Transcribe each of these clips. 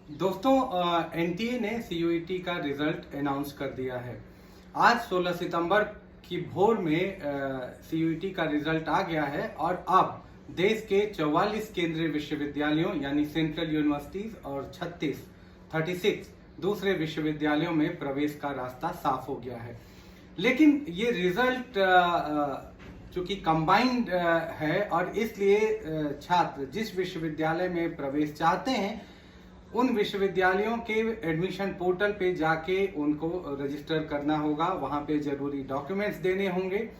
दोस्तों, एनटीए ने सीयूईटी का रिजल्ट अनाउंस कर दिया है। आज 16 सितंबर की भोर में सीयूईटी का रिजल्ट आ गया है और अब देश के 44 केंद्रीय विश्वविद्यालयों यानी सेंट्रल यूनिवर्सिटीज और 36 दूसरे विश्वविद्यालयों में प्रवेश का रास्ता साफ हो गया है। लेकिन ये रिजल्ट चूंकि कंबाइंड है और इसलिए छात्र जिस विश्वविद्यालय में प्रवेश चाहते हैं उन विश्वविद्यालयों के एडमिशन पोर्टल पे जाके उनको रजिस्टर करना होगा। वहां पे जरूरी डॉक्यूमेंट्स देने होंगे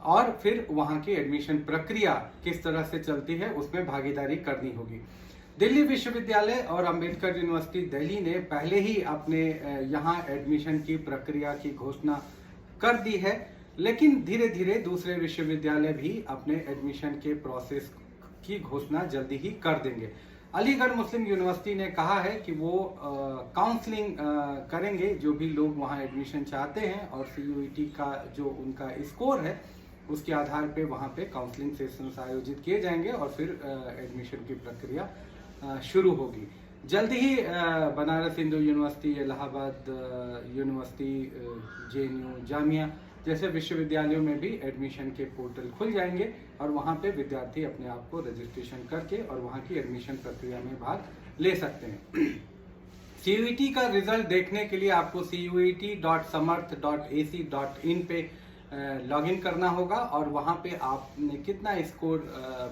और फिर वहां की एडमिशन प्रक्रिया किस तरह से चलती है उसमें भागीदारी करनी होगी। दिल्ली विश्वविद्यालय और अंबेडकर यूनिवर्सिटी दिल्ली ने पहले ही अपने यहाँ एडमिशन की प्रक्रिया की घोषणा कर दी है, लेकिन धीरे धीरे दूसरे विश्वविद्यालय भी अपने एडमिशन के प्रोसेस की घोषणा जल्दी ही कर देंगे। अलीगढ़ मुस्लिम यूनिवर्सिटी ने कहा है कि वो काउंसलिंग करेंगे जो भी लोग वहाँ एडमिशन चाहते हैं और सीयूईटी का जो उनका स्कोर है उसके आधार पे वहाँ पे काउंसलिंग सेशंस आयोजित किए जाएंगे और फिर एडमिशन की प्रक्रिया शुरू होगी। जल्दी ही Banaras Hindu university, Allahabad university, JNU, Jamia जैसे विश्वविद्यालयों में भी एडमिशन के पोर्टल खुल जाएंगे और वहां पे विद्यार्थी अपने आप को रजिस्ट्रेशन करके और वहां की एडमिशन प्रक्रिया में भाग ले सकते हैं। सीयूईटी का रिजल्ट देखने के लिए आपको cuet.samarth.ac.in पे लॉगिन करना होगा और वहां पे आपने कितना स्कोर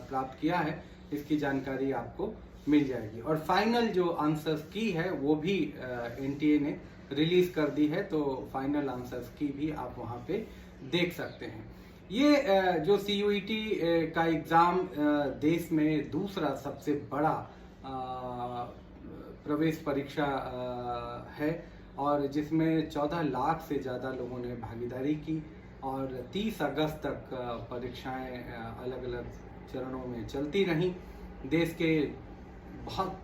प्राप्त किया है इसकी जानकारी आपको मिल जाएगी। और फाइनल जो आंसर्स की है वो भी एनटीए ने रिलीज कर दी है, तो फाइनल आंसर्स की भी आप वहां पे देख सकते हैं। ये जो सीयूईटी का एग्जाम देश में दूसरा सबसे बड़ा प्रवेश परीक्षा है और जिसमें 14 लाख से ज़्यादा लोगों ने भागीदारी की और 30 अगस्त तक परीक्षाएं अलग अलग चरणों में चलती रहीं। देश के बहुत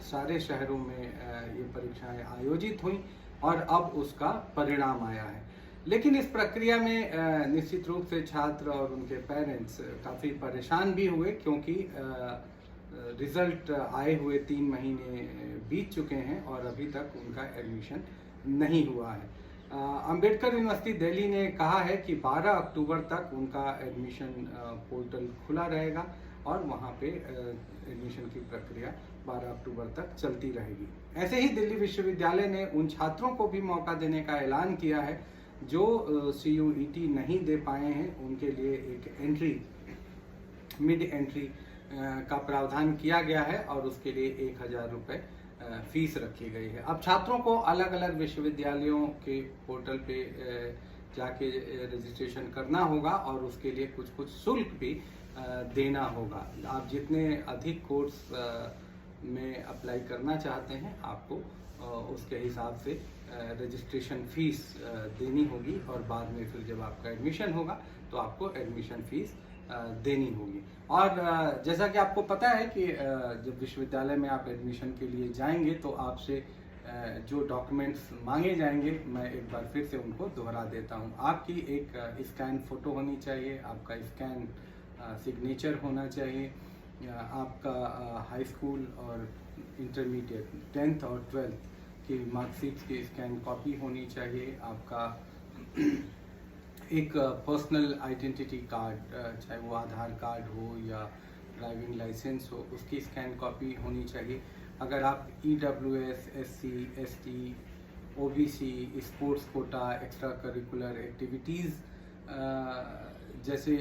सारे शहरों में ये परीक्षाएं आयोजित हुई और अब उसका परिणाम आया है। लेकिन इस प्रक्रिया में निश्चित रूप से छात्र और उनके पेरेंट्स काफ़ी परेशान भी हुए क्योंकि रिजल्ट आए हुए 3 महीने बीत चुके हैं और अभी तक उनका एडमिशन नहीं हुआ है। अंबेडकर यूनिवर्सिटी दिल्ली ने कहा है कि 12 अक्टूबर तक उनका एडमिशन पोर्टल खुला रहेगा और वहाँ पे एडमिशन की प्रक्रिया 12 अक्टूबर तक चलती रहेगी। ऐसे ही दिल्ली विश्वविद्यालय ने उन छात्रों को भी मौका देने का ऐलान किया है जो सीयूईटी नहीं दे पाए हैं, उनके लिए एक मिड एंट्री का प्रावधान किया गया है और उसके लिए 1000 रुपये फीस रखी गई है। अब छात्रों को अलग अलग विश्वविद्यालयों के पोर्टल पे जाके रजिस्ट्रेशन करना होगा और उसके लिए कुछ शुल्क भी देना होगा। आप जितने अधिक कोर्स में अप्लाई करना चाहते हैं आपको उसके हिसाब से रजिस्ट्रेशन फीस देनी होगी और बाद में फिर जब आपका एडमिशन होगा तो आपको एडमिशन फीस देनी होगी। और जैसा कि आपको पता है कि जब विश्वविद्यालय में आप एडमिशन के लिए जाएंगे तो आपसे जो डॉक्यूमेंट्स मांगे जाएंगे मैं एक बार फिर से उनको दोहरा देता हूं। आपकी एक स्कैन फोटो होनी चाहिए, आपका स्कैन सिग्नेचर होना चाहिए, आपका हाई स्कूल और इंटरमीडिएट 10th और 12th की मार्कशीट की स्कैन कॉपी होनी चाहिए, आपका एक पर्सनल आइडेंटिटी कार्ड चाहे वो आधार कार्ड हो या ड्राइविंग लाइसेंस हो उसकी स्कैन कॉपी होनी चाहिए। अगर आप EWS, SC, ST, OBC, sports quota, extra curricular activities जैसे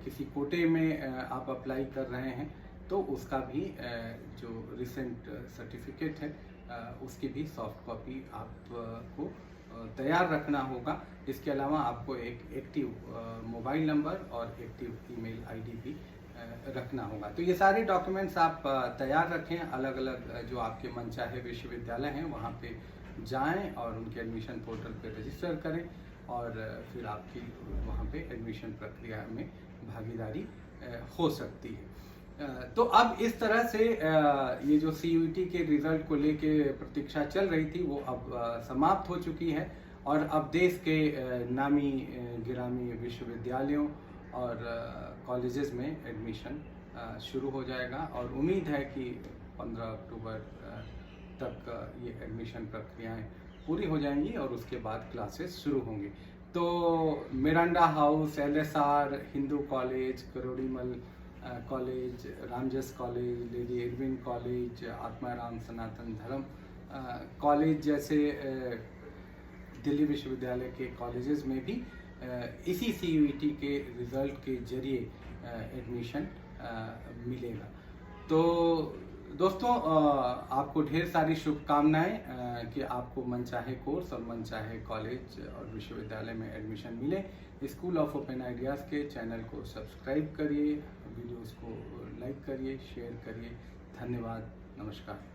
किसी कोटे में आप अप्लाई कर रहे हैं तो उसका भी जो रिसेंट सर्टिफिकेट है उसकी भी सॉफ्ट कॉपी आपको तैयार रखना होगा। इसके अलावा आपको एक एक्टिव मोबाइल नंबर और एक्टिव ईमेल आईडी भी रखना होगा। तो ये सारे डॉक्यूमेंट्स आप तैयार रखें, अलग अलग जो आपके मनचाहे विश्वविद्यालय हैं वहाँ पे जाएं और उनके एडमिशन पोर्टल पे रजिस्टर करें और फिर आपकी वहाँ पे एडमिशन प्रक्रिया में भागीदारी हो सकती है। तो अब इस तरह से ये जो सीयूईटी के रिजल्ट को लेके प्रतीक्षा चल रही थी वो अब समाप्त हो चुकी है और अब देश के नामी गिरामी विश्वविद्यालयों और कॉलेजेस में एडमिशन शुरू हो जाएगा और उम्मीद है कि 15 अक्टूबर तक ये एडमिशन प्रक्रियाएं पूरी हो जाएंगी और उसके बाद क्लासेस शुरू होंगी। तो Miranda house, LSR, Hindu college, Kirorimal college, Ramjas college, lady Edwin college, Atmaram Sanatan Dharma college जैसे दिल्ली विश्वविद्यालय के कॉलेजेस में भी इसी CUET के रिज़ल्ट के जरिए एडमिशन मिलेगा। तो दोस्तों आपको ढेर सारी शुभकामनाएं कि आपको मनचाहे कोर्स और मनचाहे कॉलेज और विश्वविद्यालय में एडमिशन मिले। स्कूल ऑफ ओपन आइडियाज़ के चैनल को सब्सक्राइब करिए, वीडियोस को लाइक करिए, शेयर करिए। धन्यवाद, नमस्कार।